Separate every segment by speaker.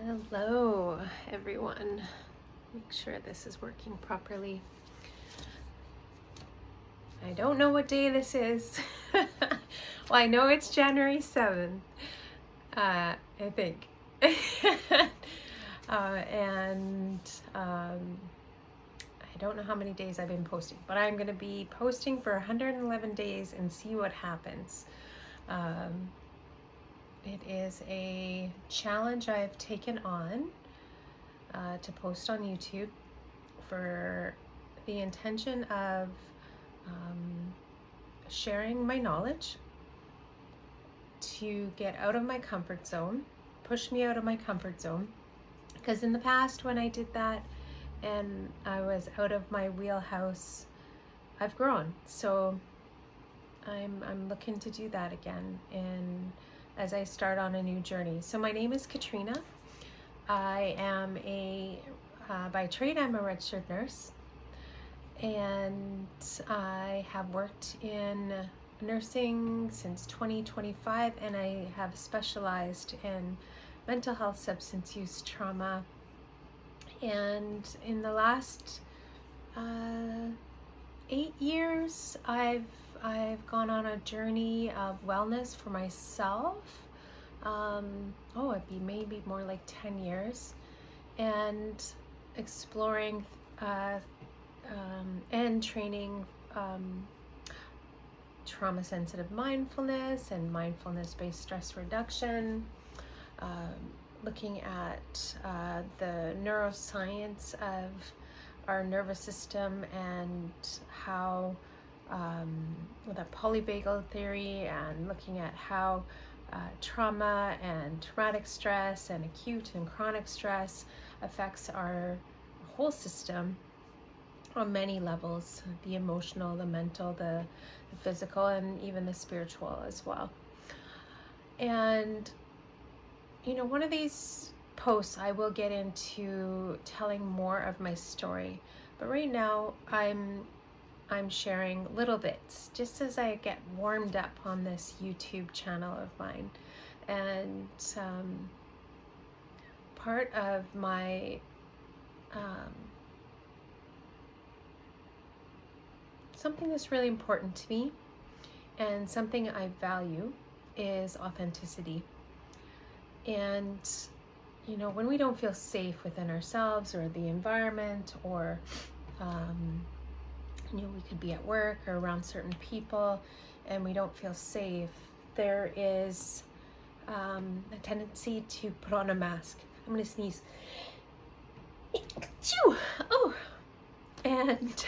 Speaker 1: Hello, everyone. Make sure this is working properly. I don't know what day this is. Well, I know it's January 7th, I think. And I don't know how many days I've been posting, but I'm going to be posting for 111 days and see what happens. It is a challenge I've taken on to post on YouTube for the intention of sharing my knowledge to get out of my comfort zone, push me out of my comfort zone. Because in the past, when I did that and I was out of my wheelhouse, I've grown. So I'm looking to do that again, and as I start on a new journey. So my name is Katrina. I am by trade, I'm a registered nurse, and I have worked in nursing since 2025, and I have specialized in mental health, substance use, trauma, and in the last 8 years, I've gone on a journey of wellness for myself. It'd be maybe more like 10 years, and exploring and training trauma sensitive mindfulness and mindfulness based stress reduction, looking at the neuroscience of our nervous system and how with a polyvagal theory, and looking at how trauma and traumatic stress and acute and chronic stress affects our whole system on many levels: the emotional, the mental, the physical, and even the spiritual as well. And one of these posts I will get into telling more of my story, but right now I'm sharing little bits just as I get warmed up on this YouTube channel of mine. And part of my something that's really important to me and something I value is authenticity. And when we don't feel safe within ourselves or the environment, or we could be at work or around certain people and we don't feel safe, there is a tendency to put on a mask. I'm gonna sneeze. Oh, and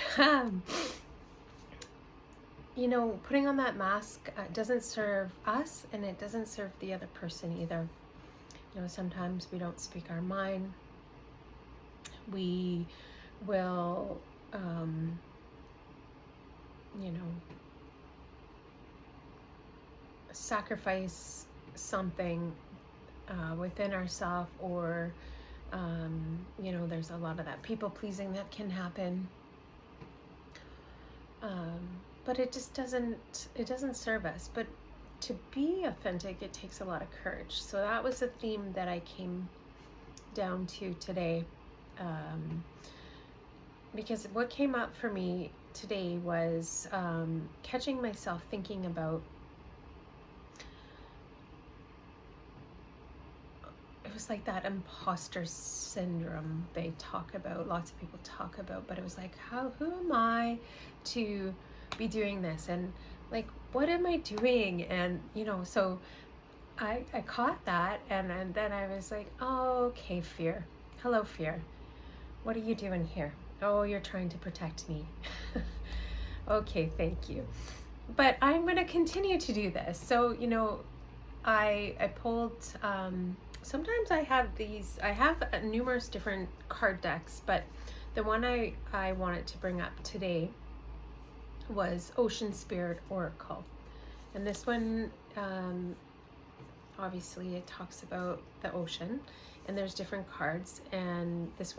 Speaker 1: putting on that mask doesn't serve us, and it doesn't serve the other person either. Sometimes we don't speak our mind. We will sacrifice something within ourselves, or there's a lot of that people pleasing that can happen, but it just doesn't serve us. But to be authentic, it takes a lot of courage. So that was the theme that I came down to today, because what came up for me today was catching myself thinking about, it was like that imposter syndrome they talk about, lots of people talk about, but it was like, who am I to be doing this? And like, what am I doing? And so I caught that, and then I was like, oh, okay, fear. Hello, fear. What are you doing here? Oh, you're trying to protect me. Okay, thank you. But I'm going to continue to do this. So, I pulled, sometimes I have numerous different card decks, but the one I wanted to bring up today was Ocean Spirit Oracle. And this one, obviously it talks about the ocean, and there's different cards, and this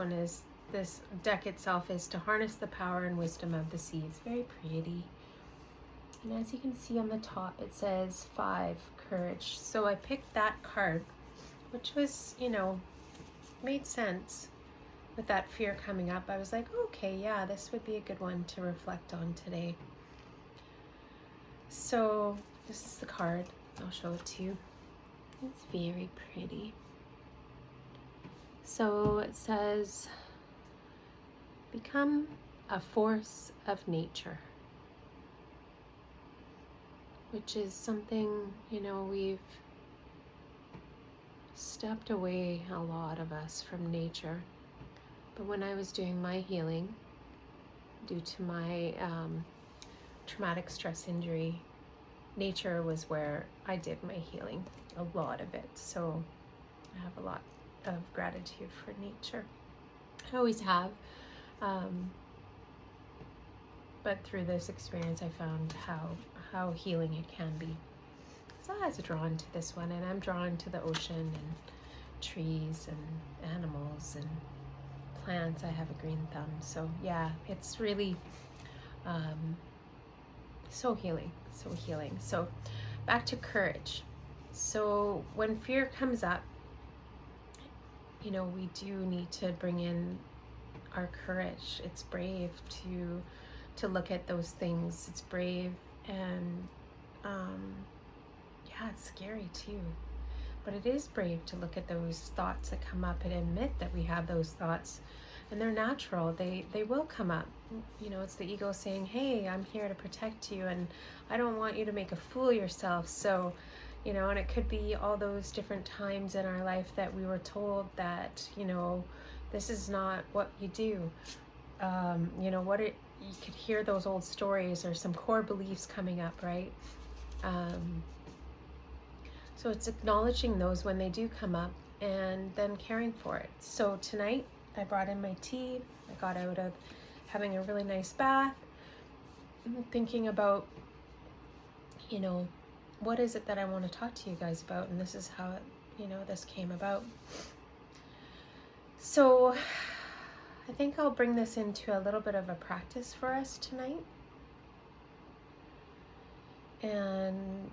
Speaker 1: deck itself is to harness the power and wisdom of the sea. It's very pretty. And as you can see on the top, it says 5, courage. So I picked that card, which was, made sense with that fear coming up. I was like, okay, yeah, this would be a good one to reflect on today. So this is the card. I'll show it to you. It's very pretty. So it says, become a force of nature, which is something, we've stepped away, a lot of us, from nature. But when I was doing my healing, due to my traumatic stress injury, nature was where I did my healing, a lot of it. So I have a lot of gratitude for nature. I always have. But through this experience, I found how healing it can be. So I was drawn to this one, and I'm drawn to the ocean and trees and animals and plants. I have a green thumb. So yeah, it's really so healing, so healing. So back to courage. So when fear comes up, we do need to bring in our courage. It's brave to look at those things. It's brave, and it's scary too. But it is brave to look at those thoughts that come up and admit that we have those thoughts. And they're natural. They will come up. It's the ego saying, hey, I'm here to protect you, and I don't want you to make a fool of yourself. So, and it could be all those different times in our life that we were told that, this is not what you do. You could hear those old stories or some core beliefs coming up, right? So it's acknowledging those when they do come up and then caring for it. So tonight I brought in my tea. I got out of having a really nice bath, thinking about, what is it that I want to talk to you guys about? And this is how, this came about. So I think I'll bring this into a little bit of a practice for us tonight. And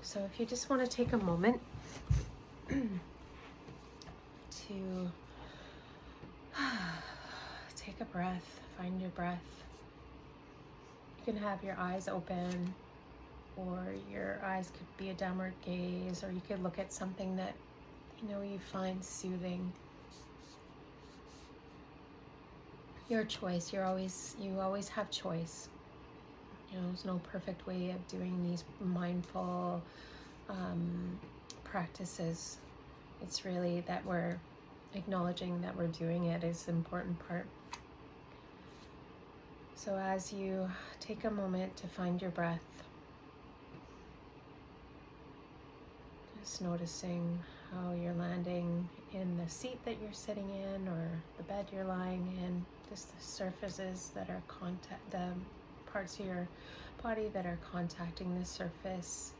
Speaker 1: so if you just want to take a moment to take a breath, find your breath. You can have your eyes open, or your eyes could be a downward gaze, or you could look at something that you find soothing. Your choice. You always have choice. There's no perfect way of doing these mindful practices. It's really that we're acknowledging that we're doing it is the important part. So as you take a moment to find your breath, just noticing how you're landing in the seat that you're sitting in, or the bed you're lying in, just the surfaces that are the parts of your body that are contacting the surface.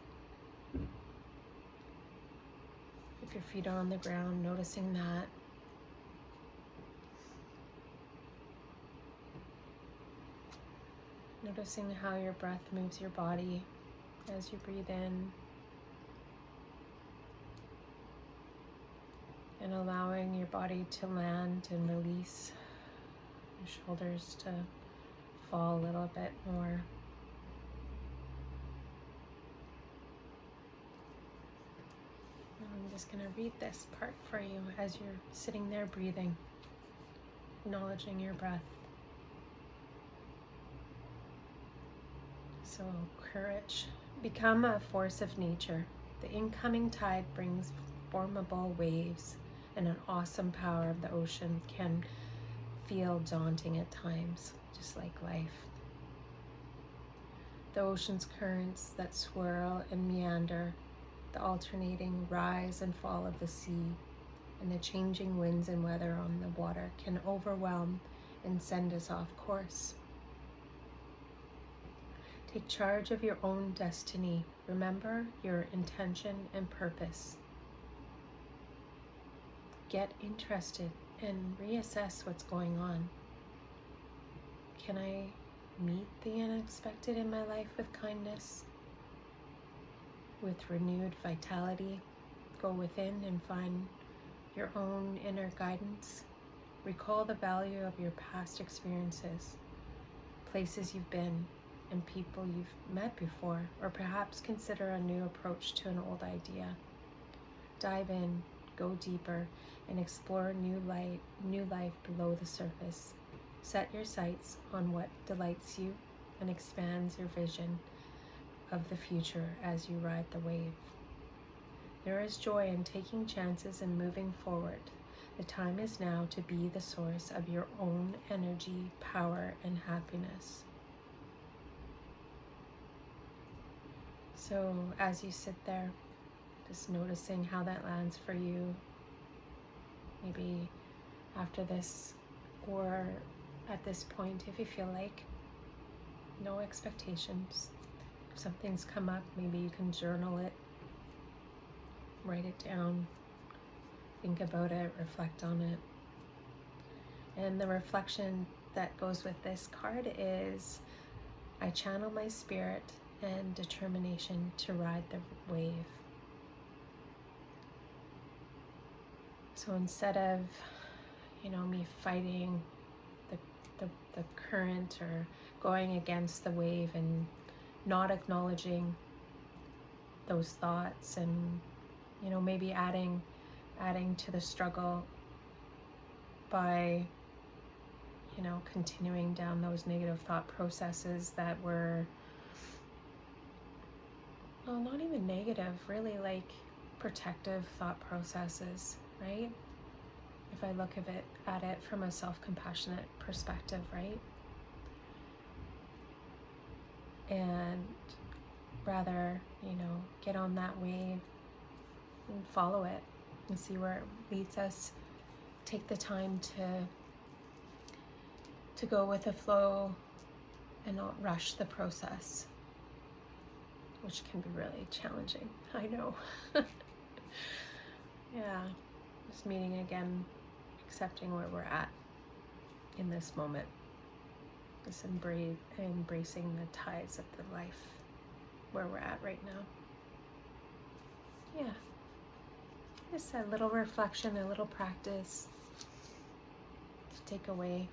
Speaker 1: If your feet are on the ground, noticing that. Noticing how your breath moves your body as you breathe in. And allowing your body to land and release, your shoulders to fall a little bit more. I'm just going to read this part for you as you're sitting there breathing, acknowledging your breath. So, courage. Become a force of nature. The incoming tide brings formidable waves, and an awesome power of the ocean can feel daunting at times, just like life. The ocean's currents that swirl and meander, the alternating rise and fall of the sea, and the changing winds and weather on the water can overwhelm and send us off course. Take charge of your own destiny. Remember your intention and purpose. Get interested and reassess what's going on. Can I meet the unexpected in my life with kindness? With renewed vitality, go within and find your own inner guidance. Recall the value of your past experiences, places you've been, and people you've met before, or perhaps consider a new approach to an old idea. Dive in, go deeper, and explore new life below the surface. Set your sights on what delights you and expands your vision of the future as you ride the wave. There is joy in taking chances and moving forward. The time is now to be the source of your own energy, power, and happiness. So as you sit there, just noticing how that lands for you, maybe after this or at this point, if you feel like, no expectations. If something's come up, maybe you can journal it, write it down, think about it, reflect on it. And the reflection that goes with this card is, I channel my spirit and determination to ride the wave. So instead of, me fighting the current or going against the wave and not acknowledging those thoughts and, maybe adding to the struggle by, continuing down those negative thought processes that were, well, not even negative, really like protective thought processes, right? If I look at it from a self-compassionate perspective, right? And rather, get on that wave and follow it and see where it leads us. Take the time to go with the flow and not rush the process, which can be really challenging, I know. Yeah, just meeting again, accepting where we're at in this moment. Just embracing the tides of the life where we're at right now. Yeah, just a little reflection, a little practice to take away.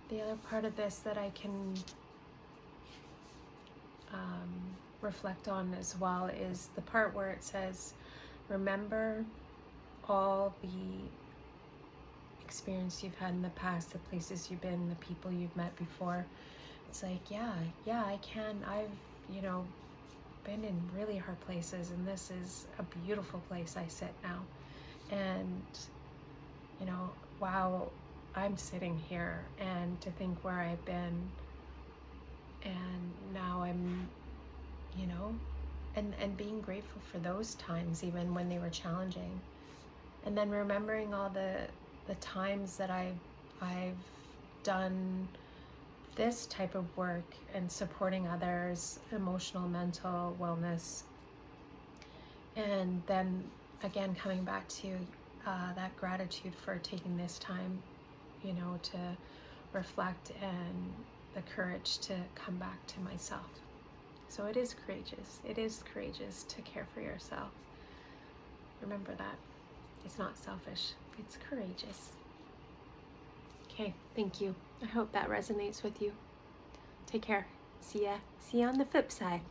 Speaker 1: The other part of this that I can reflect on as well is the part where it says, remember all the experience you've had in the past, the places you've been, the people you've met before. It's like, yeah, I can. I've, been in really hard places, and this is a beautiful place I sit now. And, wow, I'm sitting here, and to think where I've been, and now I'm, and being grateful for those times, even when they were challenging. And then remembering all the times that I've done this type of work and supporting others, emotional, mental wellness. And then again, coming back to that gratitude for taking this time, to reflect and the courage to come back to myself. So it is courageous. It is courageous to care for yourself. Remember that. It's not selfish. It's courageous. Okay, thank you. I hope that resonates with you. Take care. See ya on the flip side.